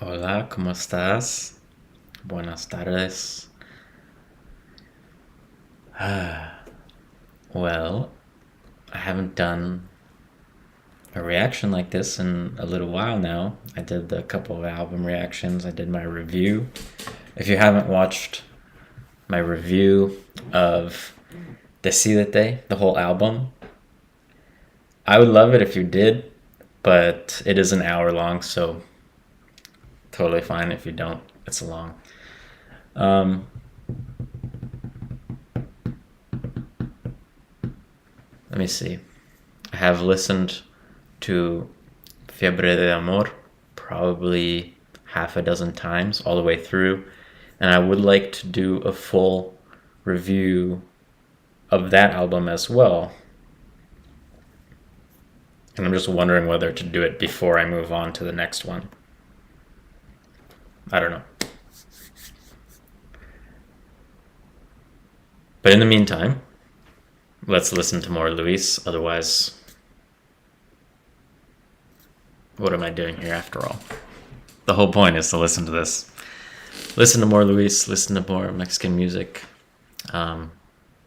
Hola, ¿cómo estás? Buenas tardes. Well, I haven't done a reaction like this in a little while now. I did a couple of album reactions, I did my review. If you haven't watched my review of Decidete, the whole album, I would love it if you did, but it is an hour long, so totally fine if you don't. It's long. Um, Let me see. I have listened to Fiebre de Amor probably half a dozen times all the way through, and I would like to do a full review of that album as well. And I'm just wondering whether to do it before I move on to the next one. I don't know. But in the meantime, let's listen to more Luis. Otherwise, what am I doing here after all? The whole point is to listen to this. Listen to more Luis, listen to more Mexican music. Yeah,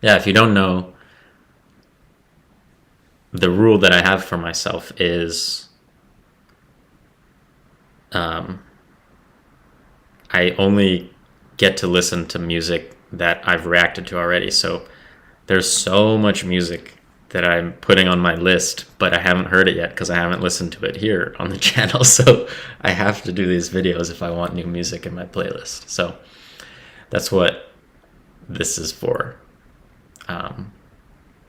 if you don't know, the rule that I have for myself is I only get to listen to music that I've reacted to already. So there's so much music that I'm putting on my list, but I haven't heard it yet because I haven't listened to it here on the channel. So I have to do these videos if I want new music in my playlist. So that's what this is for.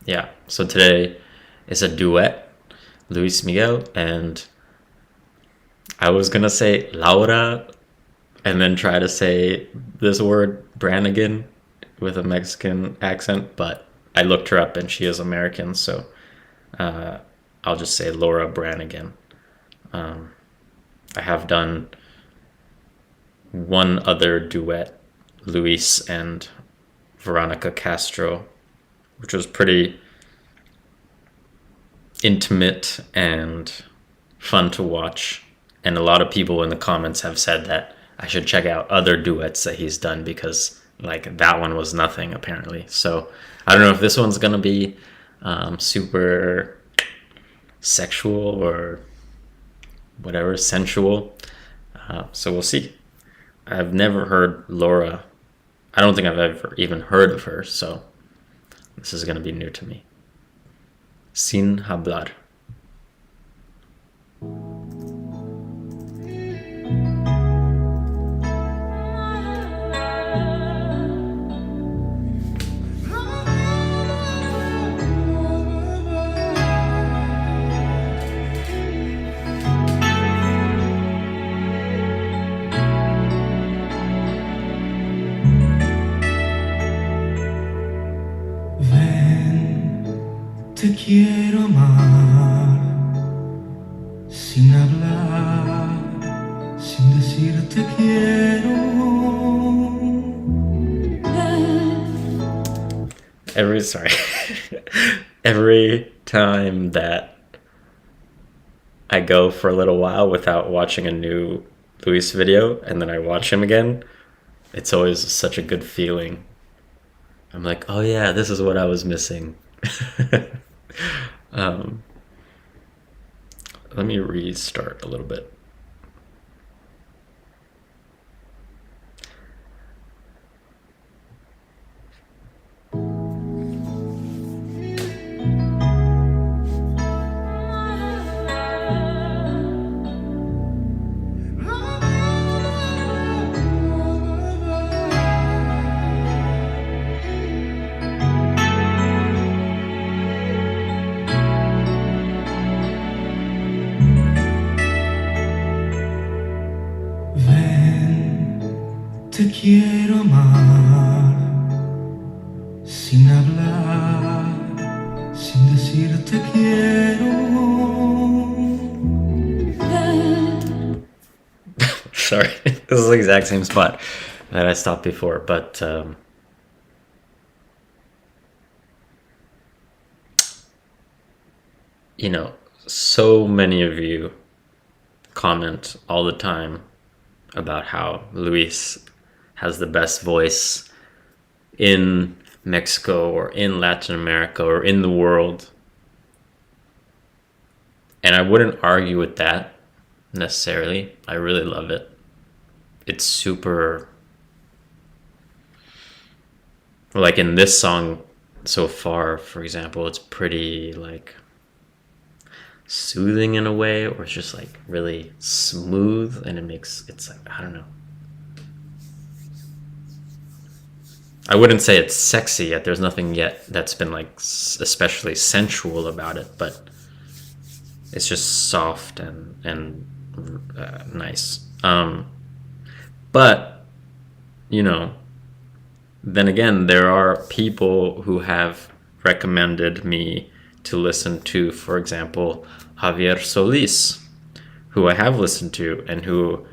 Yeah, so today is a duet, Luis Miguel, and I was gonna say Laura and then try to say this word Branigan with a Mexican accent, but I looked her up and she is American, so I'll just say Laura Branigan. I have done one other duet, Luis and Veronica Castro, which was pretty intimate and fun to watch. And a lot of people in the comments have said that I should check out other duets that he's done because like that one was nothing apparently. So I don't know if this one's gonna be super sexual or whatever, sensual. So we'll see. I've never heard Laura. I don't think I've ever even heard of her, so this is gonna be new to me. Sin hablar. Te quiero amar, sin hablar, sin decir te quiero. Every time that I go for a little while without watching a new Luis video and then I watch him again, it's always such a good feeling. I'm like, oh yeah, this is what I was missing. Let me restart a little bit. Te quiero amar, sin hablar, sin decir te quiero. Sorry, this is the exact same spot that I stopped before, but so many of you comment all the time about how Luis has the best voice in Mexico or in Latin America or in the world. And I wouldn't argue with that necessarily. I really love it. It's super, like in this song so far, for example, it's pretty like soothing in a way, or it's just like really smooth, and it's like, I don't know. I wouldn't say it's sexy yet. There's nothing yet that's been like especially sensual about it, but it's just soft and nice. But, you know, then again, there are people who have recommended me to listen to, for example, Javier Solis, who I have listened to and who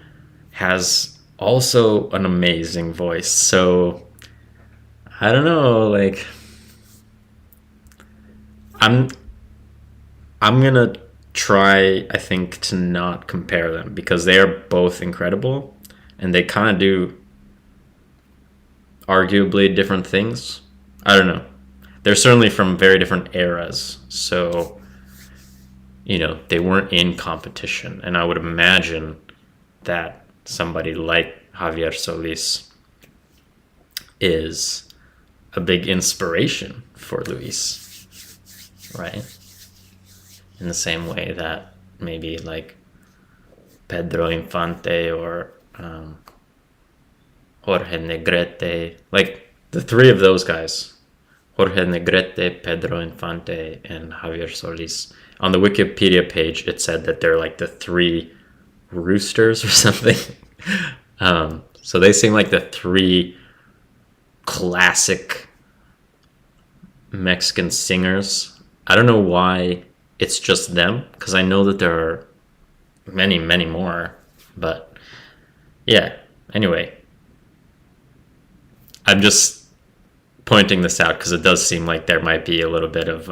has also an amazing voice. So I don't know, like I'm gonna try, I think, to not compare them, because they are both incredible and they kind of do arguably different things. I don't know. They're certainly from very different eras, so, you know, they weren't in competition. And I would imagine that somebody like Javier Solis is a big inspiration for Luis, right? In the same way that maybe like Pedro Infante or Jorge Negrete, like the three of those guys, Jorge Negrete, Pedro Infante, and Javier Solis. On the Wikipedia page, it said that they're like the three roosters or something. So they seem like the three classic Mexican singers. I don't know why it's just them, because I know that there are many, many more. But yeah, anyway, I'm just pointing this out because it does seem like there might be a little bit of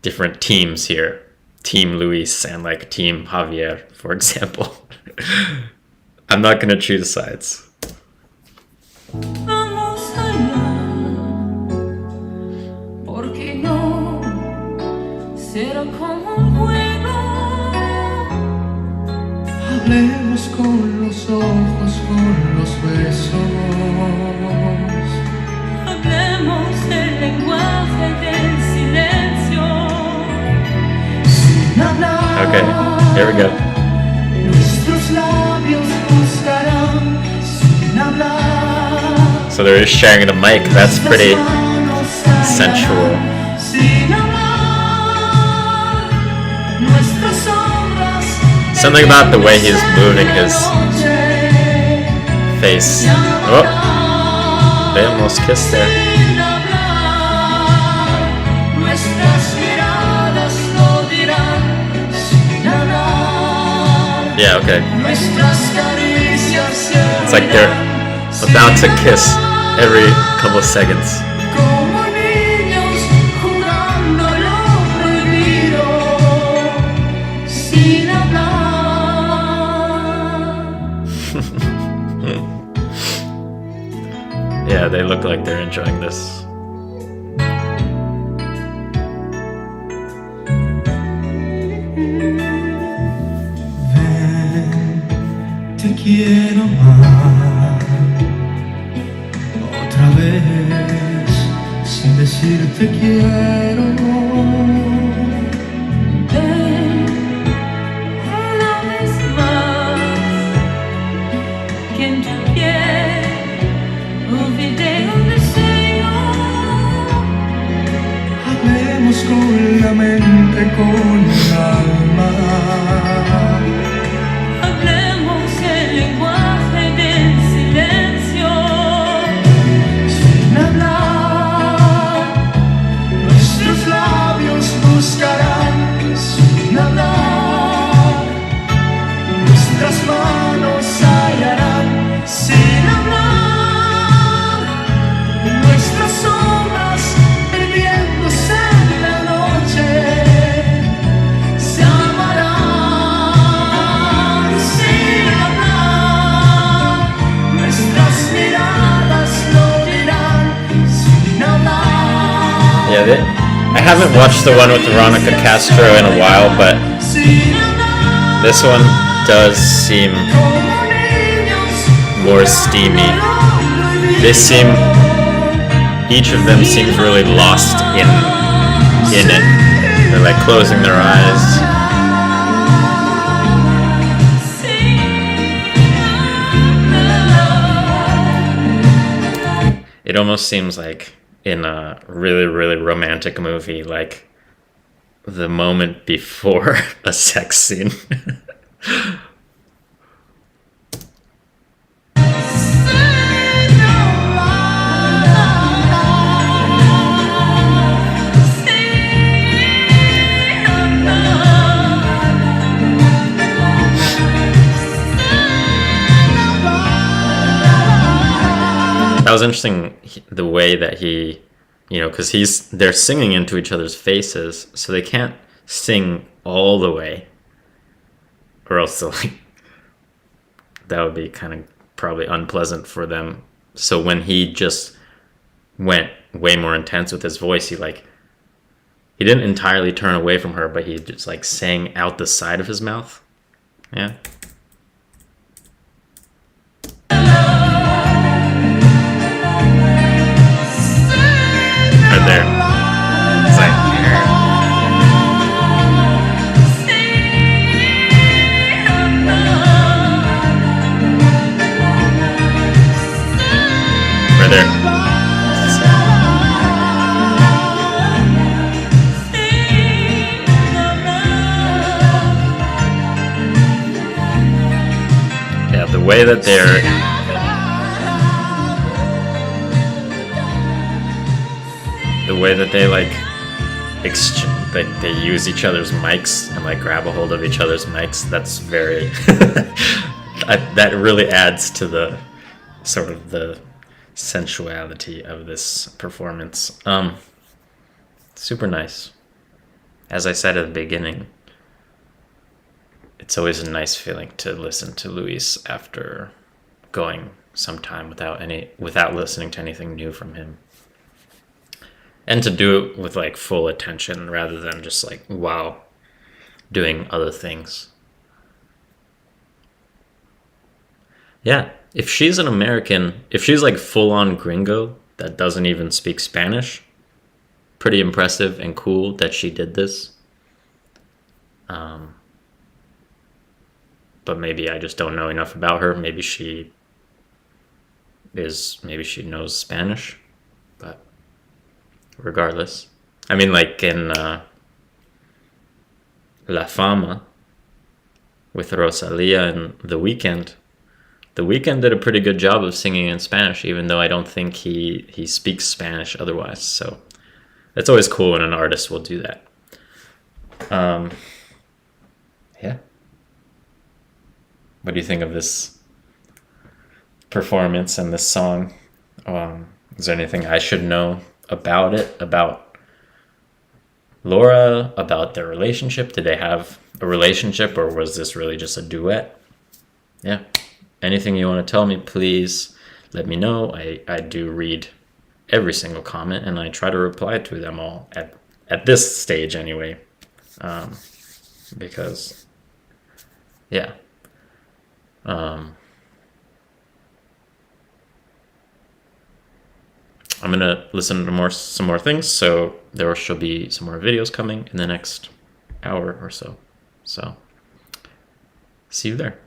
different teams here. Team Luis and like Team Javier, for example. I'm not going to choose sides. Hablemos con los ojos, con los besos. Hablemos el lenguaje del silencio. Sin hablar. Okay, here we go. Nuestros labios buscarán sin hablar. So they're just sharing the mic. That's pretty sensual. Sin hablar. Nuestras sombras. Something about the way he's moving his face. Oh, they almost kissed there. Yeah, okay. It's like they're about to kiss every couple of seconds. Yeah, they look like they're enjoying this. Ven, te quiero amar otra vez sin decirte quiero. Ven una vez más, que en tu piel olvidé un deseo. Hablemos con la mente, con el alma. Hablemos el lenguaje del silencio. Sin hablar, nuestros get it. I haven't watched the one with Veronica Castro in a while, but this one does seem more steamy. They seem, each of them seems really lost in it. They're like closing their eyes. It almost seems like in a really, really romantic movie, like the moment before a sex scene. That was interesting, the way that he, you know, because they're singing into each other's faces, so they can't sing all the way, or else like that would be kind of probably unpleasant for them. So when he just went way more intense with his voice, he didn't entirely turn away from her, but he just like sang out the side of his mouth. Yeah. Right there. It's like, right there. Yeah, the way that they like they use each other's mics and like grab a hold of each other's mics, that's very that really adds to the sort of the sensuality of this performance. Super nice. As I said at the beginning, it's always a nice feeling to listen to Luis after going some time without listening to anything new from him. And to do it with like full attention rather than just like while doing other things. Yeah, if she's an American, if she's like full on Gringo that doesn't even speak Spanish, pretty impressive and cool that she did this. But maybe I just don't know enough about her. Maybe she knows Spanish, but regardless. I mean, like in La Fama with Rosalia and The Weeknd. The Weeknd did a pretty good job of singing in Spanish, even though I don't think he speaks Spanish otherwise. So it's always cool when an artist will do that. Yeah. What do you think of this performance and this song? Is there anything I should know about it, about Laura, about their relationship? Did they have a relationship, or was this really just a duet? Yeah. Anything you want to tell me, please let me know. I do read every single comment, and I try to reply to them all at this stage anyway. Because, yeah. I'm gonna listen to some more things, so there should be some more videos coming in the next hour or so. So, see you there.